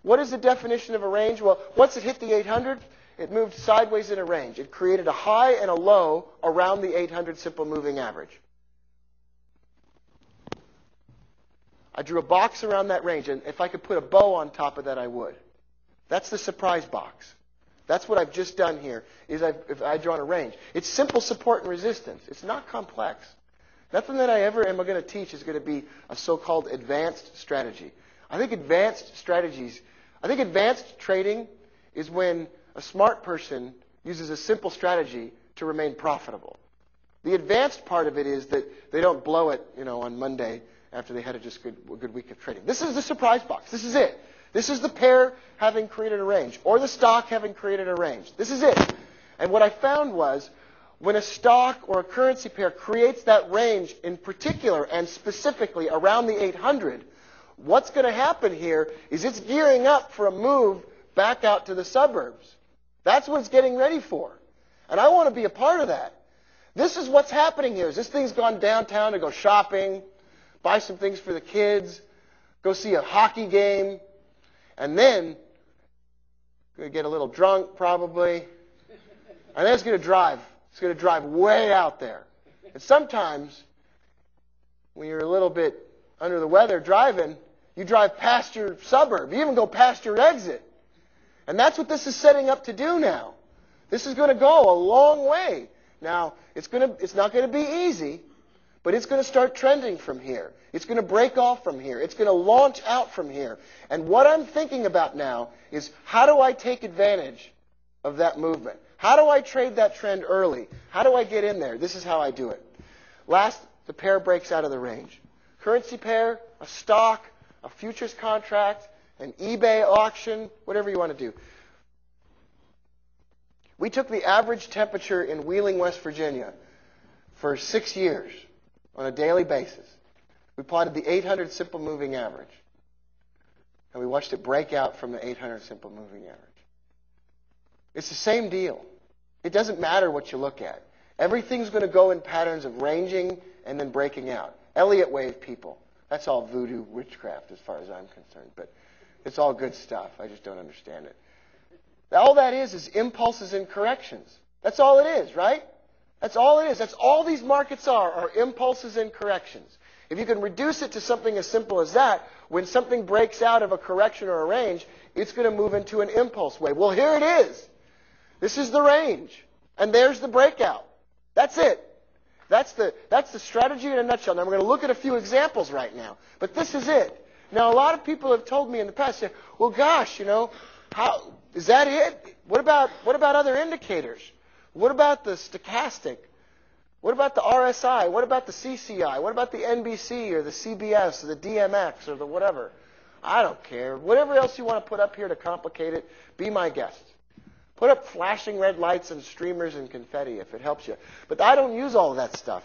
What is the definition of a range? Well, once it hit the 800, it moved sideways in a range. It created a high and a low around the 800 simple moving average. I drew a box around that range, and if I could put a bow on top of that, I would. That's the surprise box. That's what I've just done here, is if I've drawn a range. It's simple support and resistance. It's not complex. Nothing that I ever am going to teach is going to be a so-called advanced strategy. I think advanced trading is when a smart person uses a simple strategy to remain profitable. The advanced part of it is that they don't blow it, on Monday after they had a good week of trading. This is the surprise box. This is it. This is the pair having created a range, or the stock having created a range. This is it. And what I found was, when a stock or a currency pair creates that range in particular and specifically around the 800, what's going to happen here is it's gearing up for a move back out to the suburbs. That's what it's getting ready for. And I want to be a part of that. This is what's happening here. Is this thing's gone downtown to go shopping, buy some things for the kids, go see a hockey game, and then going to get a little drunk probably, and then it's going to drive. It's going to drive way out there. And sometimes, when you're a little bit under the weather driving, you drive past your suburb. You even go past your exit. And that's what this is setting up to do now. This is going to go a long way. Now, it's not going to be easy, but it's going to start trending from here. It's going to break off from here. It's going to launch out from here. And what I'm thinking about now is, how do I take advantage of that movement? How do I trade that trend early? How do I get in there? This is how I do it. Last, the pair breaks out of the range. Currency pair, a stock, a futures contract, an eBay auction, whatever you want to do. We took the average temperature in Wheeling, West Virginia for 6 years on a daily basis. We plotted the 800 simple moving average. And we watched it break out from the 800 simple moving average. It's the same deal. It doesn't matter what you look at. Everything's going to go in patterns of ranging and then breaking out. Elliott wave people. That's all voodoo witchcraft as far as I'm concerned. But it's all good stuff. I just don't understand it. All that is impulses and corrections. That's all it is, right? That's all it is. That's all these markets are impulses and corrections. If you can reduce it to something as simple as that, when something breaks out of a correction or a range, it's going to move into an impulse wave. Well, here it is. This is the range. And there's the breakout. That's it. That's the strategy in a nutshell. Now, we're going to look at a few examples right now. But this is it. Now, a lot of people have told me in the past, well, gosh, how is that it? What about other indicators? What about the stochastic? What about the RSI? What about the CCI? What about the NBC or the CBS or the DMX or the whatever? I don't care. Whatever else you want to put up here to complicate it, be my guest. Put up flashing red lights and streamers and confetti if it helps you. But I don't use all of that stuff.